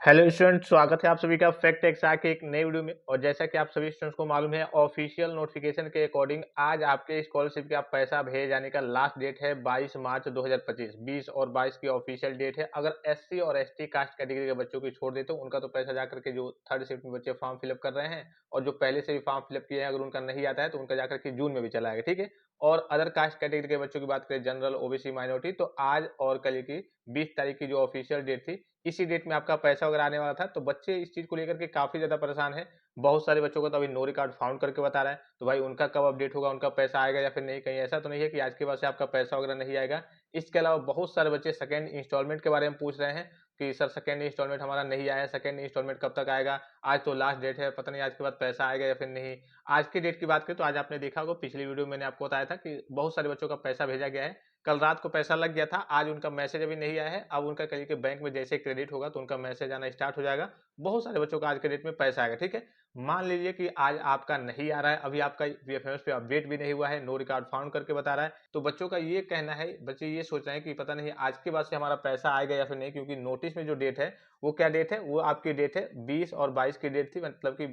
Hello student, स्वागत है आप सभी का फैक्ट एक्सा के एक नई वीडियो में। और जैसा कि आप सभी स्टूडेंट्स को मालूम है, ऑफिशियल नोटिफिकेशन के अकॉर्डिंग आज आपके स्कॉलरशिप का पैसा भेजे जाने का लास्ट डेट है 22 मार्च 2025। 20 और 22 की ऑफिशियल डेट है। अगर एससी और एसटी कास्ट कैटेगरी के बच्चों की छोड़ देते हो, उनका तो पैसा जाकर के जो थर्ड शिफ्ट में बच्चे फॉर्म फिलअप कर रहे हैं और जो पहले से भी फॉर्म फिलअप किए हैं, अगर उनका नहीं आता है तो उनका जाकर के जून में भी चला आएगा। ठीक है। और अदर कास्ट कैटेगरी के बच्चों की बात करें, जनरल, ओबीसी, माइनॉरिटी, तो आज और कल की 20 तारीख की जो ऑफिशियल डेट थी, इसी डेट में आपका पैसा वगैरह आने वाला था। तो बच्चे इस चीज को लेकर के काफी ज्यादा परेशान है। बहुत सारे बच्चों को तो अभी नो रिकॉर्ड फाउंड करके बता रहा है। तो भाई उनका कब अपडेट होगा, उनका पैसा आएगा या फिर नहीं? कहीं ऐसा तो नहीं है कि आज के बाद से आपका पैसा वगैरह नहीं आएगा? इसके अलावा बहुत सारे बच्चे सेकंड इंस्टॉलमेंट के बारे में पूछ रहे हैं कि सर सेकंड इंस्टॉलमेंट हमारा नहीं आया, सेकंड इंस्टॉलमेंट कब तक आएगा? आज तो लास्ट डेट है, पता नहीं आज के बाद पैसा आएगा या फिर नहीं। आज की डेट की बात करें तो आज आपने देखा होगा, पिछली वीडियो में मैंने आपको बताया था कि बहुत सारे बच्चों का पैसा भेजा गया है। कल रात को पैसा लग गया था, आज उनका मैसेज अभी नहीं आया है। अब उनका कल के बैंक में जैसे क्रेडिट होगा तो उनका मैसेज आना स्टार्ट हो जाएगा। बहुत सारे बच्चों का आज के डेट में पैसा आएगा। ठीक है। मान लीजिए कि आज आपका नहीं आ रहा है, अभी आपका वीएफएमएस पे अपडेट भी नहीं हुआ है, नो रिकॉर्ड फाउंड करके बता रहा है, तो बच्चों का ये कहना है, बच्चे ये सोच रहे हैं कि पता नहीं आज के बाद से हमारा पैसा आएगा या फिर नहीं, क्योंकि नोटिस में जो डेट है वो क्या डेट है, वो आपकी डेट है 20 और 22 की डेट थी, मतलब कि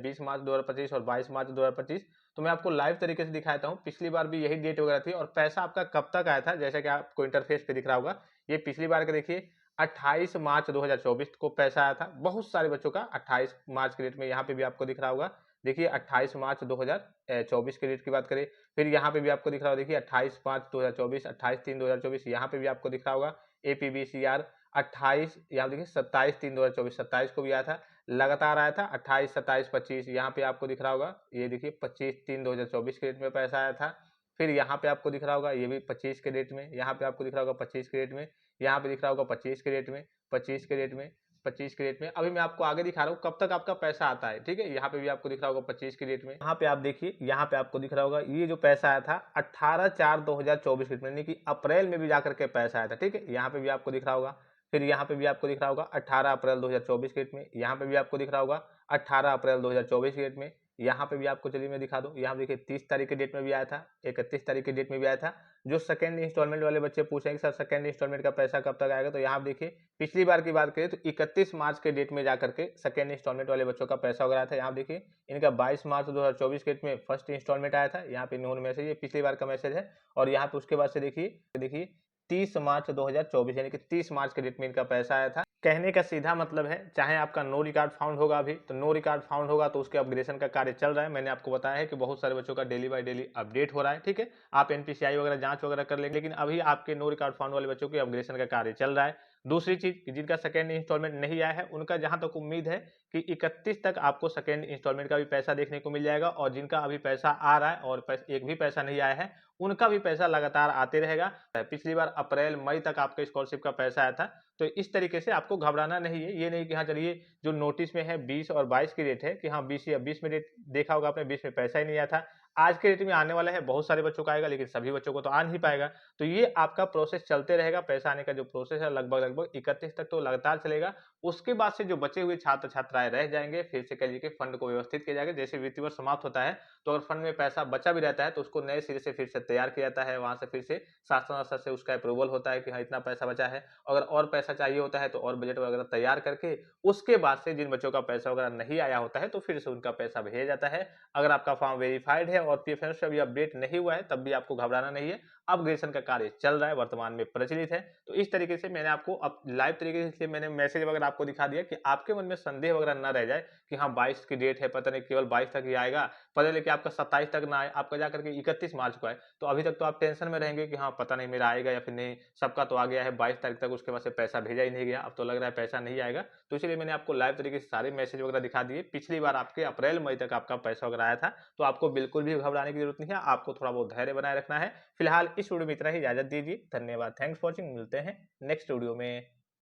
20 मार्च 2025 और 22 मार्च 2025। तो मैं आपको लाइव तरीके से दिखाता हूँ, पिछली बार भी यही डेट वगैरह थी और पैसा आपका कब तक आया था। जैसा कि आपको इंटरफेस पे दिख रहा होगा, ये पिछली बार का देखिए, 28 मार्च 2024 को पैसा आया था बहुत सारे बच्चों का। 28 मार्च के डेट में यहाँ पे भी आपको दिख रहा होगा, देखिए 28 मार्च 2024 के डेट की बात करें। फिर यहाँ पे भी आपको दिख रहा होगा, देखिए 28 मार्च 2024, 28/3/2024 यहाँ पे भी आपको दिख रहा होगा। एपीबीसीआर 28, यहाँ देखिए 27/3/2024, 27 को भी आया था, लगातार आया था। 28, 27, 25 यहाँ पे आपको दिख रहा होगा, ये देखिए 25/3/2024 के डेट में पैसा आया था। फिर यहाँ पे आपको दिख रहा होगा, ये भी 25 के डेट में, यहाँ पे आपको दिख रहा होगा 25 के डेट में, यहाँ पे दिख रहा होगा 25 के डेट में, 25 के डेट में, 25 के डेट में। अभी मैं आपको आगे दिखा रहा हूँ कब तक आपका पैसा आता है। ठीक है। यहाँ पे भी आपको दिख रहा होगा 25 के डेट में। यहाँ पे आप देखिए, यहाँ पे आपको दिख रहा होगा, ये जो पैसा आया था 18/4/2024 के डेट में, यानी कि अप्रैल में भी जाकर के पैसा आया था। ठीक है। यहाँ पे भी आपको दिख रहा होगा। फिर यहाँ पे भी आपको दिख रहा होगा 18 अप्रैल 2024 के डेट में। यहाँ पे भी आपको दिख रहा होगा 18 अप्रैल 2024 के डेट में। यहाँ पे भी आपको, चलिए मैं दिखा दूं, यहाँ देखिए 30 तारीख के डेट में भी आया था, 31 तारीख के डेट में भी आया था। जो सेकंड इंस्टॉलमेंट वाले बच्चे पूछेंगे सर सेकंड इंस्टॉलमेंट का पैसा कब तक आएगा, तो यहाँ देखिए पिछली बार की बात करें तो 31 मार्च के डेट में जाकर के सेकंड इंस्टॉलमेंट वाले बच्चों का पैसा वगैरह था। यहाँ देखिए इनका 22 मार्च 2024 के डेट में फर्स्ट इंस्टॉलमेंट आया था। यहाँ पे इन्होंने मैसेज, ये पिछली बार का मैसेज है। और यहाँ पे उसके बाद से देखिए देखिए 30 मार्च 2024, यानी कि 30 मार्च के डेट में इनका पैसा आया था। कहने का सीधा मतलब है, चाहे आपका नो रिकॉर्ड फाउंड होगा, अभी तो नो रिकॉर्ड फाउंड होगा तो उसके अपग्रेडेशन का कार्य चल रहा है। मैंने आपको बताया है कि बहुत सारे बच्चों का डेली बाय डेली अपडेट हो रहा है। ठीक है। आप एनपीसीआई वगैरह जांच वगैरह कर लेंगे, लेकिन अभी आपके नो रिकॉर्ड फाउंड वाले बच्चों के अपग्रेडेशन का कार्य चल रहा है। दूसरी चीज, जिनका सेकंड इंस्टॉलमेंट नहीं आया है, उनका जहां तक उम्मीद है कि 31 तक आपको सेकंड इंस्टॉलमेंट का भी पैसा देखने को मिल जाएगा। और जिनका अभी पैसा आ रहा है और एक भी पैसा नहीं आया है, उनका भी पैसा लगातार आते रहेगा। पिछली बार अप्रैल मई तक आपके स्कॉलरशिप का पैसा आया था। तो इस तरीके से आपको घबराना नहीं है। ये नहीं कि हाँ चलिए, जो नोटिस में है 20 और 22 की डेट है कि हाँ 20 या 20 में डेट देखा होगा आपने, 20 में पैसा ही नहीं आया था। आज के डेट में आने वाला है, बहुत सारे बच्चों का आएगा, लेकिन सभी बच्चों को तो आ नहीं पाएगा। तो ये आपका प्रोसेस चलते रहेगा। पैसा आने का जो प्रोसेस है लगभग लगभग 31 तक तो लगातार चलेगा। उसके बाद से जो बचे हुए छात्र छात्राएं रह जाएंगे, फिर से कह लीजिए फंड को व्यवस्थित किया जाएगा। जैसे वित्तीय वर्ष समाप्त होता है तो अगर फंड में पैसा बचा भी रहता है तो उसको नए सिरे से फिर से तैयार किया जाता है। वहां से फिर से शासन स्तर से उसका अप्रूवल होता है कि हाँ इतना पैसा बचा है। अगर और पैसा चाहिए होता है तो और बजट वगैरह तैयार करके उसके बाद से जिन बच्चों का पैसा वगैरह नहीं आया होता है तो फिर से उनका पैसा भेजा जाता है। अगर आपका फॉर्म वेरीफाइड है और पीएफएमएस अभी अपडेट नहीं हुआ है, तब भी आपको घबराना नहीं है। अपग्रेडेशन का कार्य चल रहा है, वर्तमान में प्रचलित है। तो इस तरीके से मैंने आपको अब लाइव तरीके से, इसलिए मैंने मैसेज वगैरह आपको दिखा दिया कि आपके मन में संदेह वगैरह न रह जाए कि हाँ 22 की डेट है, पता नहीं केवल 22 तक ही आएगा, पता नहीं कि आपका 27 तक ना आए, आपका जाकर के 31 मार्च को आए। तो अभी तक तो आप टेंशन में रहेंगे कि हाँ पता नहीं मेरा आएगा या फिर नहीं। सबका तो आ गया है 22 तारीख तक, उसके बाद से पैसा भेजा ही नहीं गया, अब तो लग रहा है पैसा नहीं आएगा। तो इसलिए मैंने आपको लाइव तरीके से सारे मैसेज वगैरह दिखा दिए। पिछली बार आपके अप्रैल मई तक आपका पैसा वगैरह आया था। तो आपको बिल्कुल भी घबराने की जरूरत नहीं है, आपको थोड़ा बहुत धैर्य बनाए रखना है। फिलहाल इस वीडियो में इतना ही, इजाजत दीजिए। धन्यवाद, थैंक्स फॉर वॉचिंग। मिलते हैं नेक्स्ट वीडियो में।